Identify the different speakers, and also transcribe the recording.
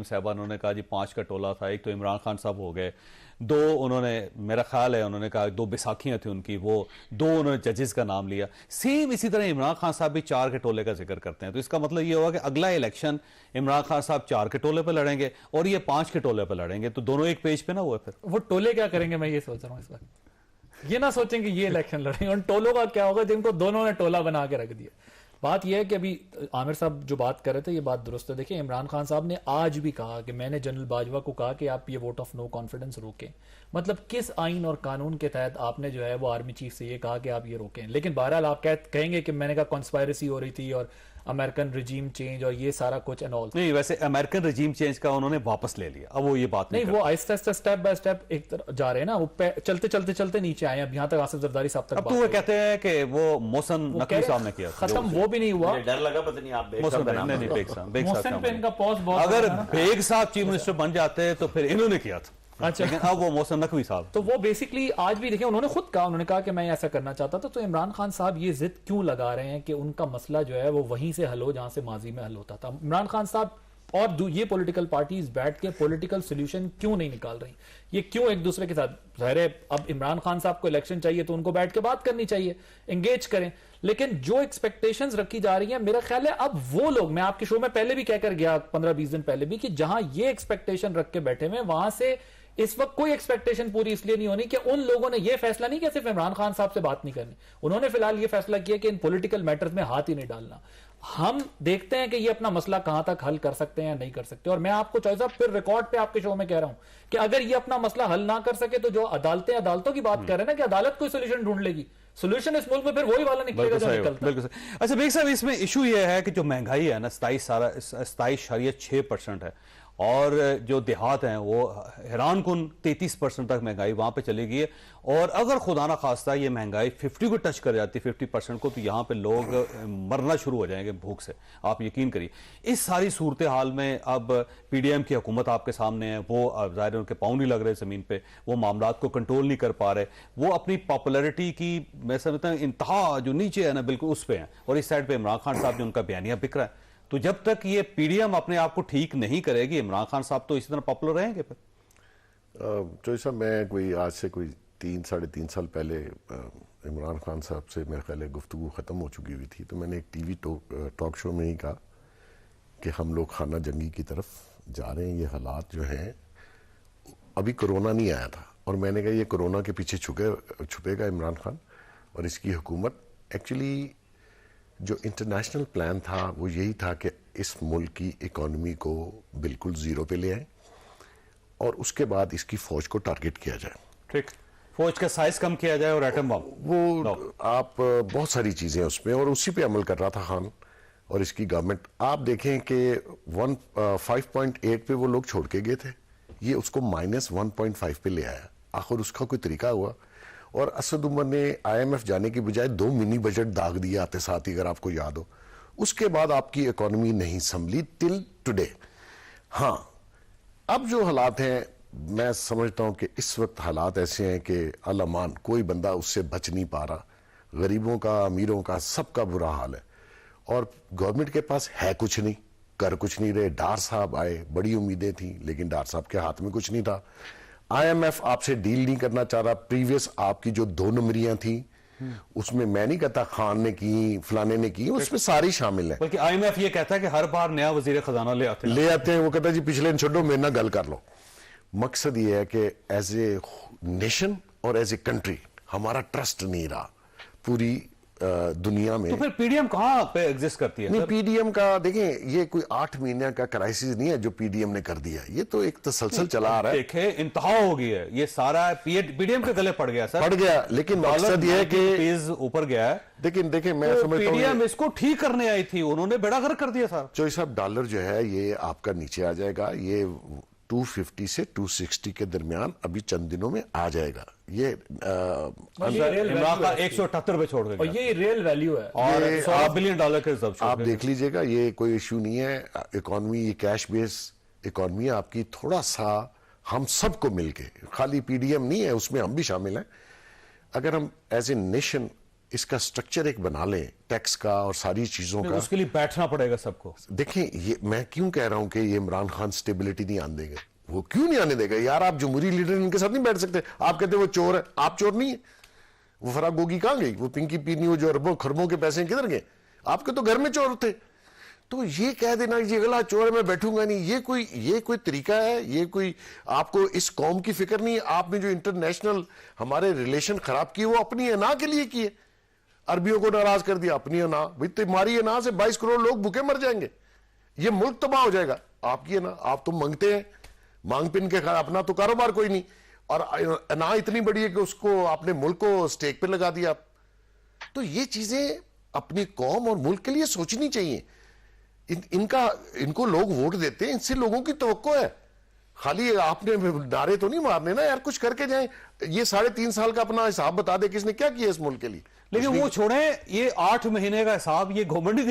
Speaker 1: صاحبہ انہوں نے کہا جی 5 کا ٹولہ تھا، ایک تو عمران خان صاحب ہو گئے، 2 انہوں نے میرا خیال ہے انہوں نے کہا 2 بیساکھیاں تھیں ان کی، وہ 2 انہوں نے ججز کا نام لیا. سیم اسی طرح عمران خان صاحب بھی 4 کے ٹولے کا ذکر کرتے ہیں. تو اس کا مطلب یہ ہوگا کہ اگلا الیکشن عمران خان صاحب 4 کے ٹولے پہ لڑیں گے اور یہ 5 کے ٹولے پہ لڑیں گے، تو دونوں ایک پیج پہ نہ ہوئے. پھر
Speaker 2: وہ ٹولے کیا کریں گے میں یہ سوچ رہا ہوں اس وقت. یہ نہ سوچیں کہ یہ الیکشن لڑیں گے، ان ٹولوں کا کیا ہوگا جن کو دونوں نے ٹولہ بنا کے رکھ دیا. بات یہ ہے کہ ابھی عامر صاحب جو بات کر رہے تھے یہ بات درست ہے. دیکھیں عمران خان صاحب نے آج بھی کہا کہ میں نے جنرل باجوہ کو کہا کہ آپ یہ ووٹ آف نو کانفیڈنس روکیں. مطلب کس آئین اور قانون کے تحت آپ نے جو ہے وہ آرمی چیف سے یہ کہا کہ آپ یہ روکیں. لیکن بہرحال آپ کہیں گے کہ میں نے کہا کانسپائرسی ہو رہی تھی اور امریکن رجیم چینج اور یہ سارا کچھ اینڈ آل.
Speaker 1: نہیں، ویسے امریکن رجیم چینج کا انہوں نے واپس لے لیا، اب وہ یہ بات
Speaker 2: نہیں، وہ آہستہ آہستہ اسٹیپ بائی اسٹیپ ایک طرف جا رہے ہیں نا، وہ چلتے چلتے چلتے نیچے آئے ہیں. اب یہاں تک آصف زرداری صاحب تک
Speaker 1: اب تو وہ کہتے ہیں کہ وہ محسن نقوی صاحب نے کیا
Speaker 2: ختم، وہ بھی نہیں ہوا.
Speaker 3: ڈر لگا پتہ نہیں آپ
Speaker 2: محسن پہ ان کا پوز بہت
Speaker 1: اگر بیگ صاحب چیف منسٹر بن جاتے تو پھر انہوں نے کیا تھا.
Speaker 2: اچھا،
Speaker 1: لیکن اب وہ محسن نقوی صاحب
Speaker 2: تو وہ بیسکلی آج بھی دیکھیں انہوں نے خود کہا، انہوں نے کہا کہ میں ایسا کرنا چاہتا تھا. تو عمران خان صاحب یہ ضد کیوں لگا رہے ہیں کہ ان کا مسئلہ جو ہے وہ وہیں سے حل ہو جہاں سے ماضی میں حل ہوتا تھا. عمران خان صاحب اور یہ پولیٹیکل پارٹیز بیٹھ کے پولیٹیکل سولوشن کیوں نہیں نکال رہی؟ یہ کیوں ایک دوسرے کے ساتھ؟ ظاہر ہے اب عمران خان صاحب کو الیکشن چاہیے تو ان کو بیٹھ کے بات کرنی چاہیے، انگیج کریں. لیکن جو ایکسپیکٹیشنز رکھی جا رہی ہیں میرا خیال ہے اب وہ لوگ، میں آپ کے شو میں پہلے بھی کہہ کر گیا 15-20 دن پہلے بھی، کہ جہاں یہ ایکسپیکٹیشن رکھ کے بیٹھے ہوئے وہاں سے اس وقت کوئی ایکسپیکٹیشن پوری اس لیے نہیں ہونی کہ ان لوگوں نے یہ فیصلہ نہیں کہ صرف عمران خان صاحب سے بات نہیں کرنی. انہوں نے فی الحال یہ فیصلہ کیا کہ ان پولیٹیکل میٹرز میں ہاتھ ہی نہیں ڈالنا. ہم دیکھتے ہیں کہ یہ اپنا مسئلہ کہاں تک حل کر سکتے ہیں یا نہیں کر سکتے. اور میں آپ کو چوائس پھر ریکارڈ پہ آپ کے شو میں کہہ رہا ہوں کہ اگر یہ اپنا مسئلہ حل نہ کر سکے تو جو عدالتوں کی بات کر رہے ہیں نا کہ عدالت کوئی سولوشن ڈھونڈ لے گی، سولوشن اس ملک میں پھر وہی والا نکلے گا جو نکلتا ہے.
Speaker 1: اچھا بیگ صاحب، اس میں ایشو یہ ہے کہ جو مہنگائی ہے نا 27.6% ہے، اور جو دیہات ہیں وہ حیران کن 33% تک مہنگائی وہاں پہ چلی گئی ہے. اور اگر خدا نہ خواستہ یہ مہنگائی 50 کو ٹچ کر جاتی 50% کو، تو یہاں پہ لوگ مرنا شروع ہو جائیں گے بھوک سے، آپ یقین کریے. اس ساری صورتحال میں اب پی ڈی ایم کی حکومت آپ کے سامنے ہے، وہ ظاہر ان کے پاؤں نہیں لگ رہے زمین پہ، وہ معاملات کو کنٹرول نہیں کر پا رہے، وہ اپنی پاپولیرٹی کی میں سمجھتا ہوں انتہا جو نیچے ہے نا بالکل اس پہ ہیں، اور اس سائڈ پہ عمران خان صاحب جو ان کا بیانیہ بک رہا ہے. تو جب تک یہ پی ڈی ایم اپنے آپ کو ٹھیک نہیں کرے گی، عمران خان صاحب تو اسی طرح پاپولر رہیں گے. پھر
Speaker 4: چوہی صاحب، میں آج سے 3-3.5 سال پہلے عمران خان صاحب سے میرے خیال ہے گفتگو ختم ہو چکی ہوئی تھی، تو میں نے ایک ٹی وی ٹاک شو میں ہی کہا کہ ہم لوگ خانہ جنگی کی طرف جا رہے ہیں. یہ حالات جو ہیں، ابھی کرونا نہیں آیا تھا اور میں نے کہا یہ کرونا کے پیچھے چھپے گا عمران خان اور اس کی حکومت. ایکچولی جو انٹرنیشنل پلان تھا وہ یہی تھا کہ اس ملک کی اکانومی کو بالکل زیرو پہ لے آئیں اور اس کے بعد اس کی فوج کو ٹارگٹ کیا جائے.
Speaker 1: ٹھیک، فوج کا سائز کم کیا جائے اور ایٹم بم،
Speaker 4: وہ آپ بہت ساری چیزیں اس میں، اور اسی پہ عمل کر رہا تھا خان اور اس کی گورنمنٹ. آپ دیکھیں کہ 5.8 پہ وہ لوگ چھوڑ کے گئے تھے، یہ اس کو -1.5 پہ لے آیا. آخر اس کا کوئی طریقہ ہوا. اور اسد عمر نے آئی ایم ایف جانے کی بجائے 2 منی بجٹ داغ دیا آتے ساتھ ہی، اگر آپ کو یاد ہو. اس کے بعد آپ کی اکانومی نہیں سنبھلی ٹل ٹوڈے. ہاں، اب جو حالات ہیں میں سمجھتا ہوں کہ اس وقت حالات ایسے ہیں کہ الامان کوئی بندہ اس سے بچ نہیں پا رہا. غریبوں کا، امیروں کا، سب کا برا حال ہے. اور گورنمنٹ کے پاس ہے کچھ نہیں، کر کچھ نہیں رہے. ڈار صاحب آئے، بڑی امیدیں تھیں، لیکن ڈار صاحب کے ہاتھ میں کچھ نہیں تھا. آئی ایم ایف آپ سے ڈیل نہیں کرنا چاہ رہا. پریویس آپ کی جو 2 نمبریاں تھیں اس میں میں نہیں کہتا خان نے کی، فلانے نے کی، اس میں ساری شامل ہیں.
Speaker 1: بلکہ آئی ایم ایف یہ کہتا ہے کہ ہر بار نیا وزیر خزانہ لے آتے ہیں.
Speaker 4: وہ کہتا ہے جی پچھلے چھوڑو، میرے نہ گل کر لو. مقصد یہ ہے کہ ایز اے نیشن اور ایز اے کنٹری ہمارا ٹرسٹ نہیں رہا پوری دنیا میں.
Speaker 1: تو پھر پی ڈی ایم کہاں پہ ایگزسٹ کرتی ہے؟
Speaker 4: نہیں، پی ڈی ایم کا دیکھیں یہ کوئی 8 مہینے کا کرائسس نہیں ہے جو پی ڈی ایم نے کر دیا. یہ تو ایک تسلسل چلا آ رہا ہے.
Speaker 1: دیکھیں انتہا ہو گئی ہے، یہ سارا پی ڈی ایم کے گلے پڑ گیا سر،
Speaker 4: پڑ گیا. لیکن مقصد یہ ہے کہ
Speaker 1: اوپر گیا ہے.
Speaker 4: دیکھیں میں سمجھتا ہوں
Speaker 1: پی ڈی ایم اس کو ٹھیک کرنے آئی تھی، انہوں نے بیڑا غرق کر دیا سر.
Speaker 4: چوہی صاحب، ڈالر جو ہے یہ آپ کا نیچے آ جائے گا. یہ 250 سے 260 کے درمیان ابھی چند دنوں میں آ جائے گا. یہ
Speaker 1: عمران خان 178 پہ چھوڑ گیا،
Speaker 2: یہ ریل ویلیو ہے
Speaker 1: اور $100 بلین کے ریزرو.
Speaker 4: آپ دیکھ لیجئے گا، یہ کوئی ایشو نہیں ہے. اکانومی یہ کیش بیس اکانومی ہے آپ کی. تھوڑا سا ہم سب کو مل کے، خالی پی ڈی ایم نہیں ہے، اس میں ہم بھی شامل ہیں. اگر ہم ایز اے نیشن اس کا سٹرکچر ایک بنا لیں ٹیکس کا اور ساری چیزوں کا.
Speaker 1: اس کے لیے بیٹھنا پڑے گا سب کو.
Speaker 4: دیکھیں یہ میں کیوں کہہ رہا ہوں کہ یہ عمران خان سٹیبلٹی نہیں آنے دے گا. وہ کیوں نہیں آنے دے گا یار؟ آپ جمہوری لیڈر ان کے ساتھ نہیں بیٹھ سکتے. آپ کہتے ہیں وہ چور ہے. آپ چور نہیں ہیں. وہ فراق گوگی کہاں گئی؟ وہ پنکی پینی وہ جو اربوں خربوں کے پیسے کدھر گئے؟ آپ کے تو گھر میں چور تھے. تو یہ کہہ دینا یہ اگلا چور ہے میں بیٹھوں گا نہیں, یہ کوئی طریقہ ہے؟ یہ کوئی آپ کو اس قوم کی فکر نہیں ہے؟ آپ نے جو انٹرنیشنل ہمارے ریلیشن خراب کیے وہ اپنی انا کے لیے کیے. عربیوں کو ناراض کر دیا, اپنی انا. بھائی تمہاری انا سے 22 کروڑ لوگ بھوکے مر جائیں گے. یہ ملک تباہ ہو جائے گا. آپ کی انا, آپ تو منگتے ہیں مانگ پن کے, اپنا تو کاروبار کوئی نہیں, اور انا اتنی بڑی ہے کہ اس کو آپ نے ملک کو سٹیک پہ لگا دیا. تو یہ چیزیں اپنی قوم اور ملک کے لیے سوچنی چاہیے. ان کو لوگ ووٹ دیتے ہیں, ان سے لوگوں کی توقع ہے. خالی آپ نے نعرے تو نہیں مارنے نا یار, کچھ کر کے جائیں. یہ 3.5 سال کا اپنا حساب بتا دے کس نے کیا کیا اس ملک کے لیے.
Speaker 1: لیکن وہ چھوڑیں, یہ 8 مہینے کا حساب یہ گورنمنٹ